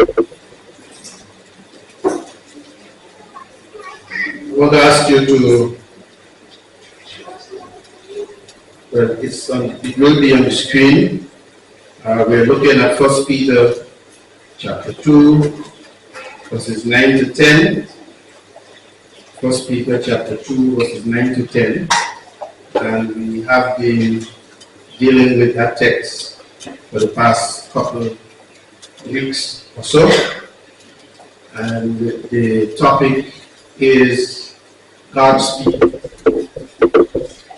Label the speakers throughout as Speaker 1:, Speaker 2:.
Speaker 1: I want to ask you to, well, it will be on the screen. We're looking at 1 Peter chapter 2, verses 9 to 10. 1 Peter chapter 2, verses 9 to 10. And we have been dealing with that text for the past couple of weeks or so. And the topic is God's people.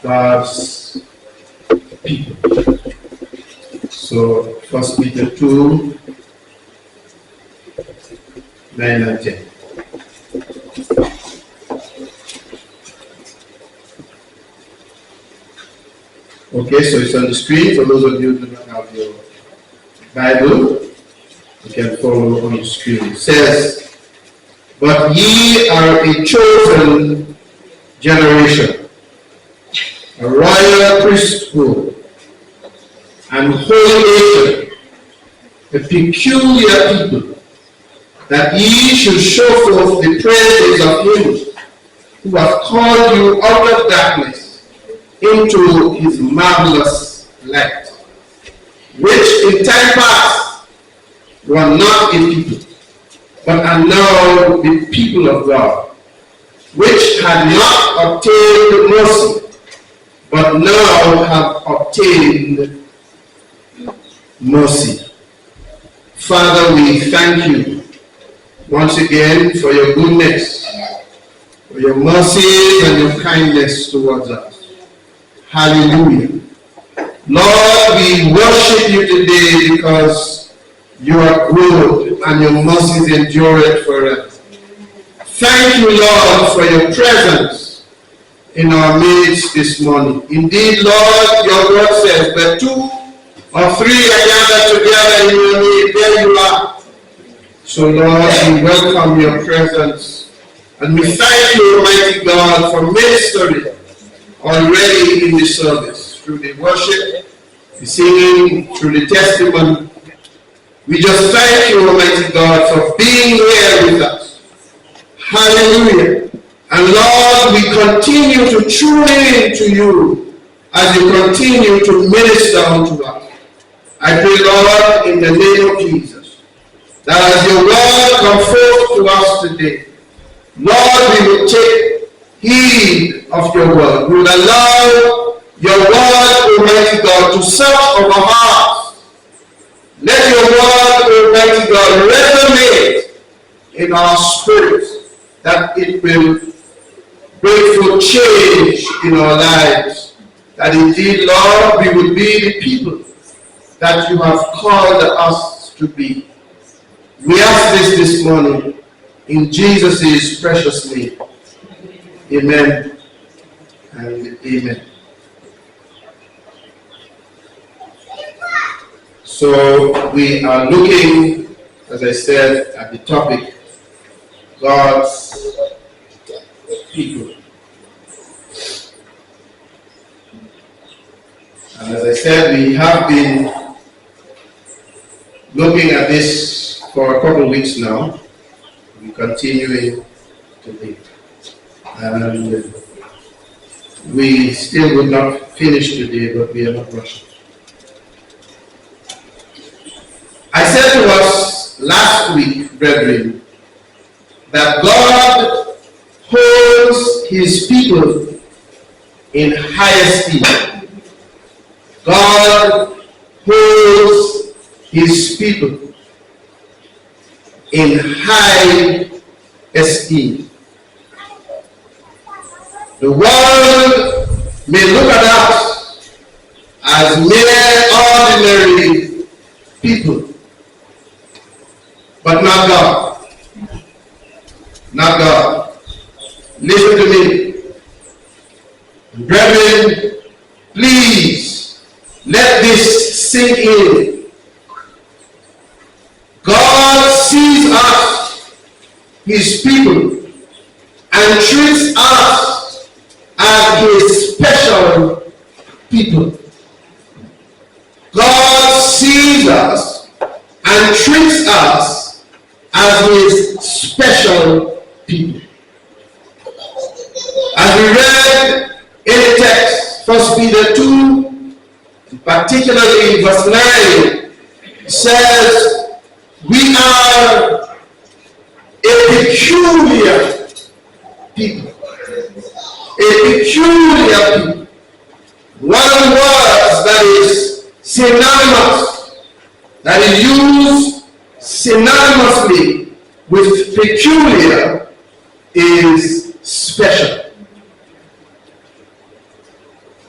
Speaker 1: God's people. So 1 Peter 2, 9 and 10. Okay, so it's on the screen. For those of you who do not have your Bible, you can follow on the screen. It says, "But ye are a chosen generation, a royal priesthood, and holy nation, a peculiar people, that ye should show forth the praises of him who hath called you out of darkness into his marvelous light, which in time past were not a people, but are now the people of God, which had not obtained mercy, but now have obtained mercy." Father, we thank you once again for your goodness, for your mercies and your kindness towards us. Hallelujah. Lord, we worship you today because you are good and your mercies endure forever. Thank you, Lord, for your presence in our midst this morning. Indeed, Lord, your word says that 2 or 3 are gathered together in your name, there you are. So, Lord, we welcome your presence and we thank you, Almighty God, for ministering already in the service, through the worship, the singing, through the testimony. We just thank you, Almighty God, for being here with us. Hallelujah. And Lord, we continue to tune in to you as you continue to minister unto us. I pray, Lord, in the name of Jesus, that as your word comes forth to us today, Lord, we will take heed of your word. We will allow your word, Almighty God, to search our hearts. Let your word, Almighty God, resonate in our spirits, that it will bring forth change in our lives. That indeed, Lord, we will be the people that you have called us to be. We ask this morning in Jesus' precious name. Amen and amen. So we are looking, as I said, at the topic, God's people. And as I said, we have been looking at this for a couple of weeks now. We're continuing today. And we still will not finish today, but we are not rushing. I said to us last week, brethren, that God holds his people in high esteem. God holds his people in high esteem. The world may look at us as mere ordinary people, but not God. Not God. Listen to me. Brethren, please let this sink in. God sees us, his people, and treats us as his special people. God sees us and treats us as his special people. As we read in the text, 1 Peter 2, particularly verse 9, says, we are a peculiar people. A peculiar people. One of the words that is synonymous, that is used synonymously with peculiar, is special.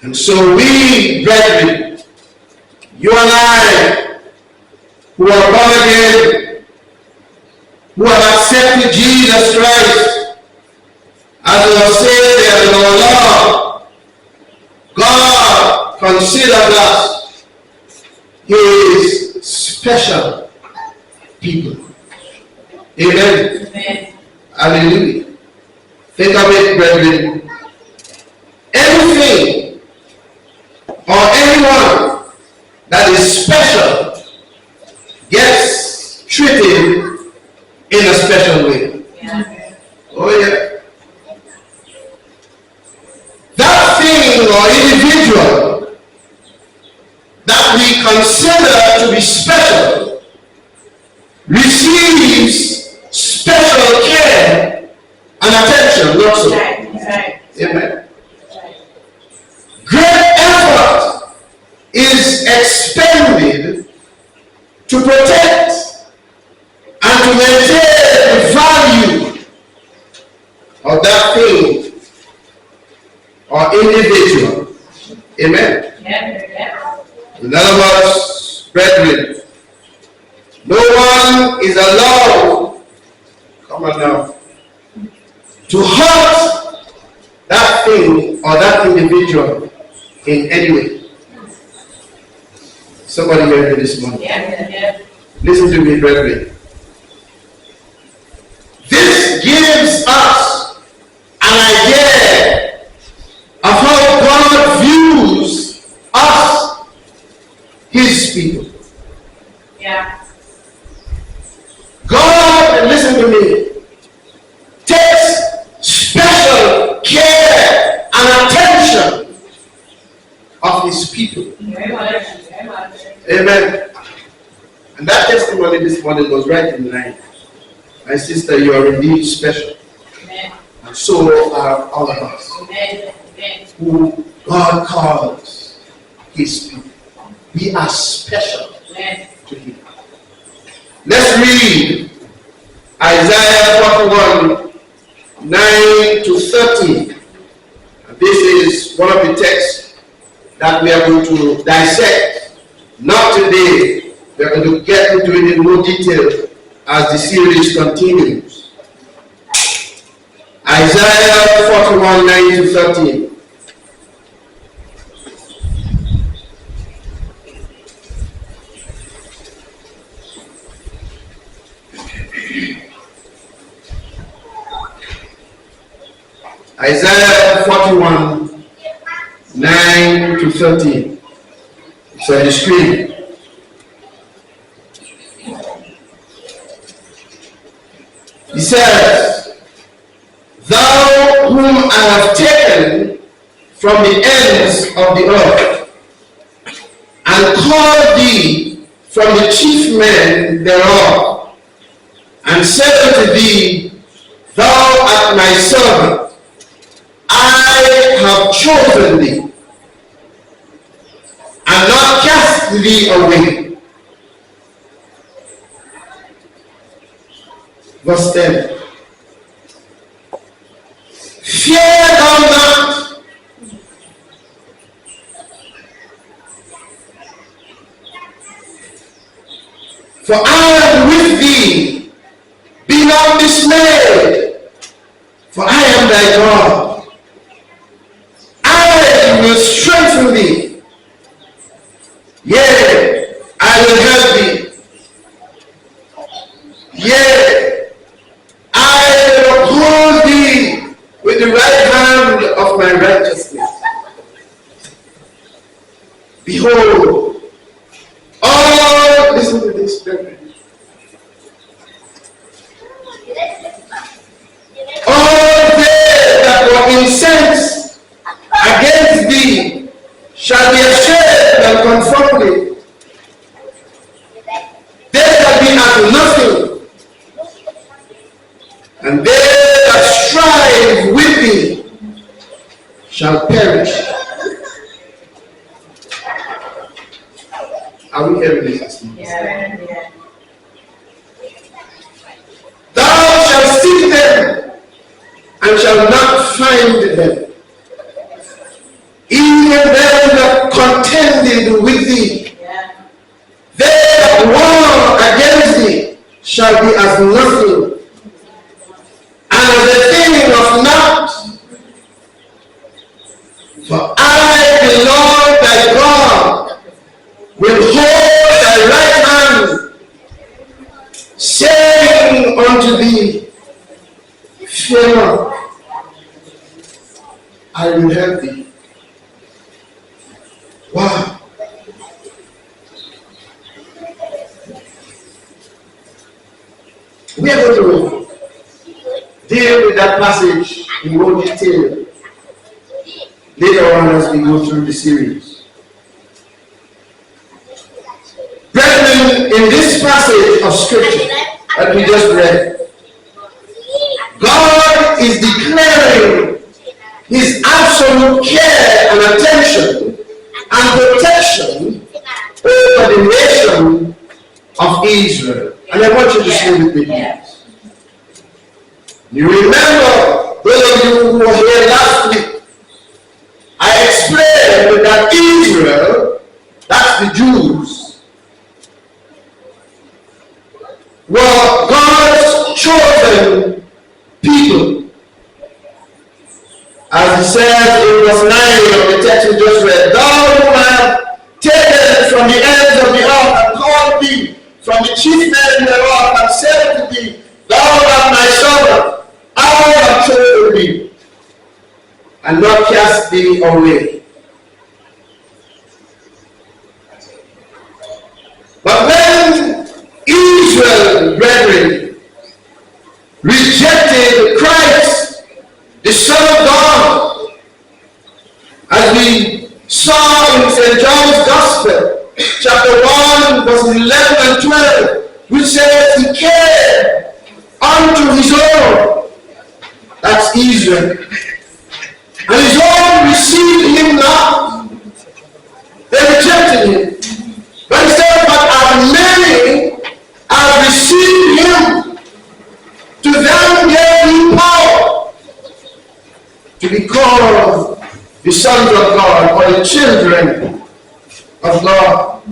Speaker 1: And so we, brethren, you and I, who are born again, who have accepted Jesus Christ as our Savior and our Lord, God considers us his special people. Amen. Amen. Hallelujah. Think of it, brethren. Everything or anyone that is special gets treated in a special way. Yeah. Oh yeah. That thing or individual that we consider to be special receives special care and attention also. Right. Amen. Right. Great effort is expended to protect and to maintain the value of that thing or individual. Amen. Yeah. In other words, brethren, no one is allowed, come on now, to hurt that thing or that individual in any way. Somebody hear me this morning. Yeah. Listen to me, brethren. This gives us an idea of how God views us, his people. Yeah. God, listen to me, takes special care and attention of his people. Amen. And that testimony this morning was right in line. My sister, you are indeed special. Amen. And so are all of us. Amen. Who God calls his people. We are special to him. Let's read Isaiah 41, 9 to 13. This is one of the texts that we are going to dissect. Not today. We are going to get into it in more detail as the series continues. Isaiah 41, 9 to 13. Isaiah 41, 9 to 13. It's on the screen. He says, thou whom I have taken from the ends of the earth, and called thee from the chief men thereof, and said unto thee, thou art my servant, I have chosen thee, and not cast thee away. Verse 10. Fear thou not, for I am with thee. Be not dismayed, for I am thy God. I will strengthen thee. Yea, I will help thee. Yea, I will uphold thee with the right hand of my righteousness. Behold, all, listen to this, brethren. be ashamed and confounded. They shall be as nothing, and they that strive with thee shall perish. Are we hearing this?
Speaker 2: Yeah.
Speaker 1: Thou shalt seek them and shall not find them. Even them that contended with thee, they that war against thee shall be as nothing, and as a thing of naught. For I, the Lord thy God, will hold thy right hand, saying unto thee, fear not, I will help thee. Wow. We are going to deal with that passage in more detail later on as we go through the series. Brethren, in this passage of scripture that we just read, God is declaring his absolute care and attention and protection over the nation of Israel. And I want you to stay with me, please. You remember, those of you who were here last week, I explained that Israel, that's the Jews, were God's chosen people. As he says in verse 9 of the text we just read, thou who have taken from the ends of the earth and called me from the chief men thereof and said to thee, thou art my servant, I have chosen thee, and not cast thee away. But when Israel, brethren, rejected Christ, the Son of God, as we saw in St. John's Gospel, chapter 1, verses 11 and 12, which says he came unto his own, that's Israel, and his own received him not. They rejected him. But he said, but as many as received him, to them gave he power to be called the sons of God, or the children of God.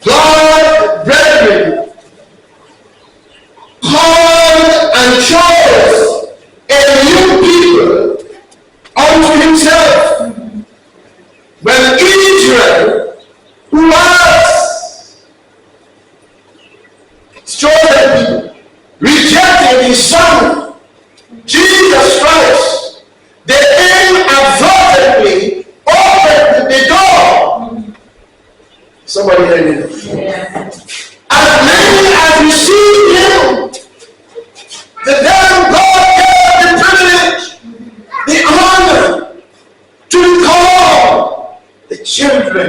Speaker 1: God, brethren, called and chose a new people unto himself. When Israel, who was chosen people, rejected his son, Jesus Christ, they inadvertently opened the door. Somebody heard it. Yeah. As many as received him, to them God gave the privilege, the honor, to be called the children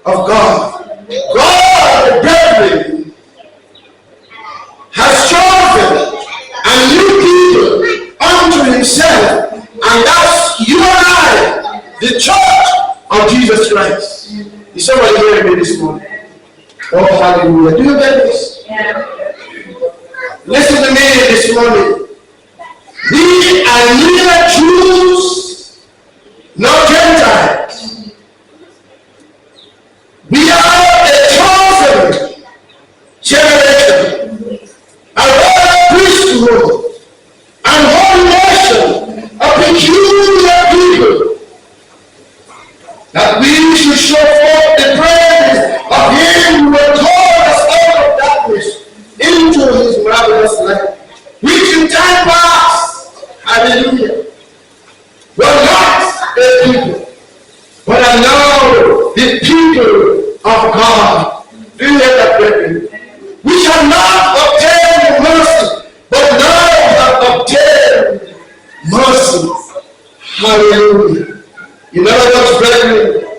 Speaker 1: of God. God, brethren, has chosen a new people unto himself, and that's you and I, the church of Jesus Christ. Is somebody hearing me this morning? Oh, hallelujah. Do you get this? Yeah. Listen to me this morning. We are neither Jews nor Gentiles. We are a chosen generation, a royal priesthood, and holy nation, a peculiar people, that we should show forth the praise of him who had called us out of darkness into his marvelous light, which in time past, hallelujah, were not a people, but are now the people of God. Do you hear that, brethren? We shall not obtain mercy, but now have obtained mercy. Hallelujah. In other words, brethren,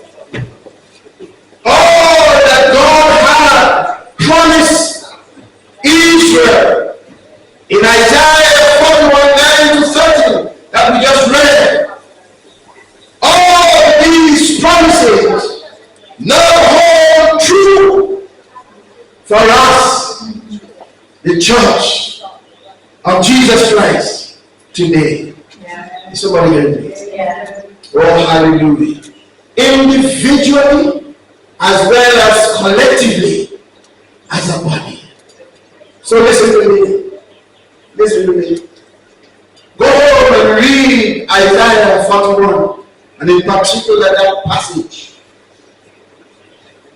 Speaker 1: for us, the church of Jesus Christ today. Yeah. Somebody hear me? Yeah. Oh, hallelujah. Individually as well as collectively as a body. So listen to me. Listen to me. Go home and read Isaiah 41, and in particular that passage.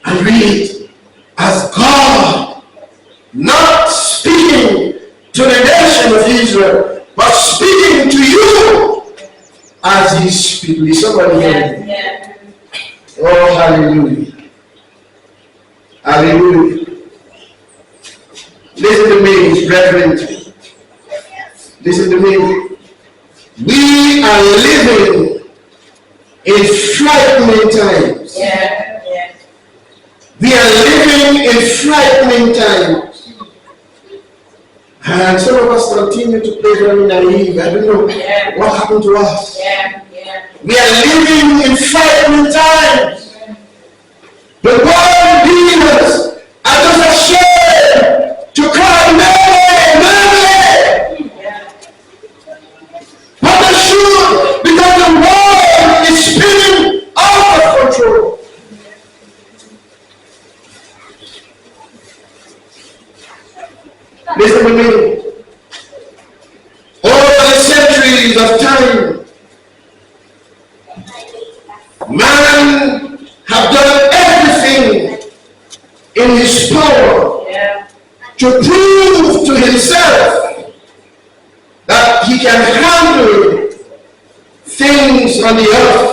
Speaker 1: And read as God not speaking to the nation of Israel, but speaking to you as he speaks. Will somebody hear me? Yeah. Oh, hallelujah. Hallelujah. Listen to me, brethren. Listen to me. We are living in frightening times. Yeah. Yeah. We are living in frightening times. And some of us continue to play very naive. I don't know what happened to us. Yeah. Yeah. We are living in frightening times. The world leaders are just ashamed to cry, Mary, Mary! But they should, because the world is spinning out of control. Listen to me. Over the centuries of time, man have done everything in his power to prove to himself that he can handle things on the earth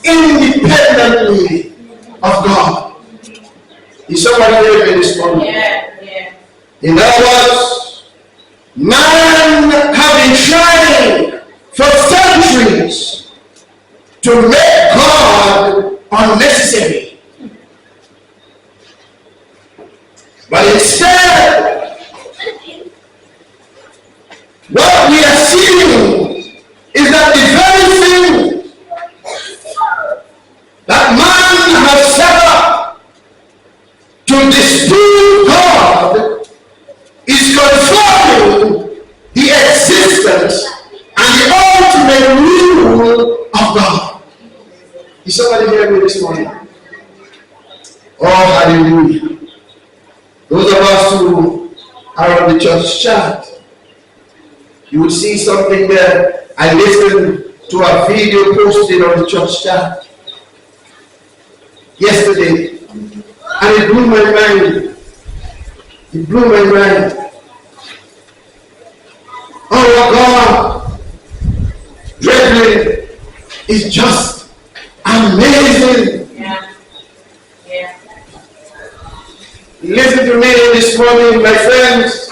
Speaker 1: independently of God. Is somebody here in this morning? In other words, man have been trying for centuries to make God unnecessary. But instead, what we are seeing is that the very thing that man has set up to dispute God is confirming the existence and the ultimate rule of God. Is somebody hearing me this morning? Oh, hallelujah. Those of us who are on the church chat, you will see something there. I listened to a video posted on the church chat yesterday, and it blew my mind. It blew my mind. Our God, brethren, is just amazing. Yeah. Yeah. Listen to me this morning, my friends.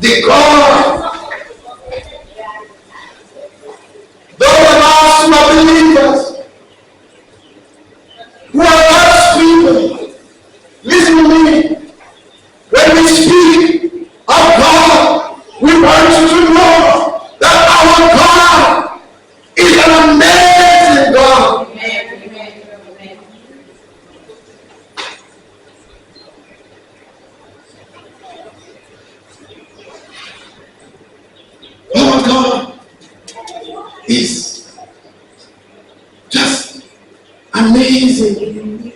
Speaker 1: The God, those of us who are believers, who are God's people, listen to me. When we speak of God, we want you to know that our God is an amazing God. Our God is just amazing.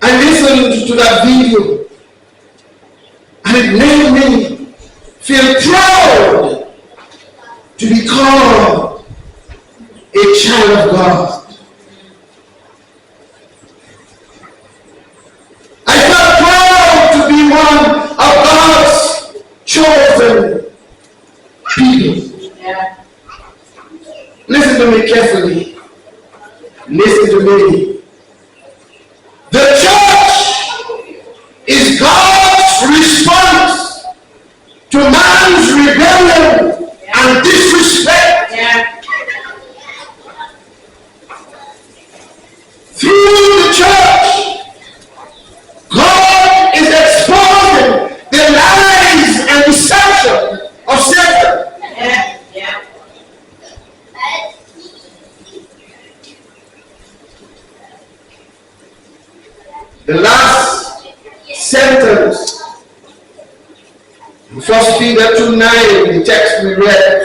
Speaker 1: I listened to that video and it made me feel proud to be called a child of God. I felt proud to be one of God's chosen people. Yeah. Listen to me carefully. Listen to me. The church is God's response to man's rebellion and disrespect. Yeah. The last sentence in 1 Peter 2:9, the text we read,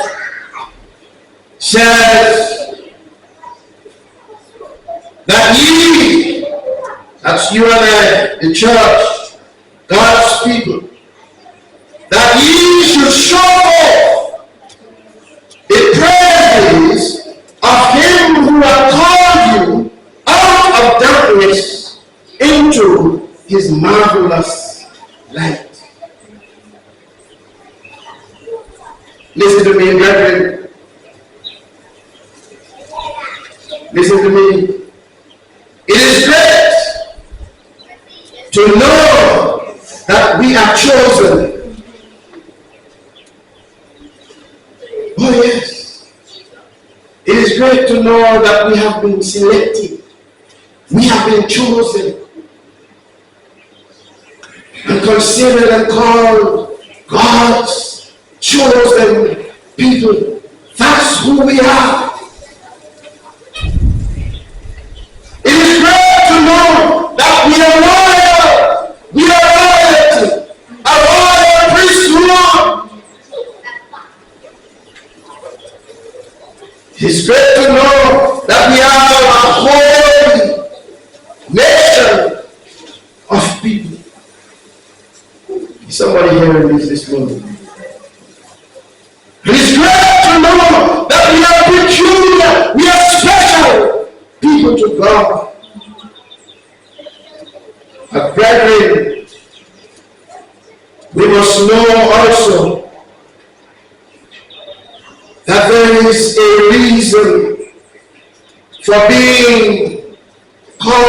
Speaker 1: says that ye, that's you and I, the church, God's people, that ye should show forth the praise of him who hath called you out of darkness into his marvelous light. Listen to me, brethren. Listen to me. It is great to know that we are chosen. Oh yes. It is great to know that we have been selected. We have been chosen and considered and called God's chosen people. That's who we are. It is great to know that we are royal. We are royalty, a royal priesthood. It is great to know that we are a holy nation of people. Is somebody hearing this morning? It is great to know that we are peculiar, we are special people to God. But brethren, we must know also that there is a reason for being called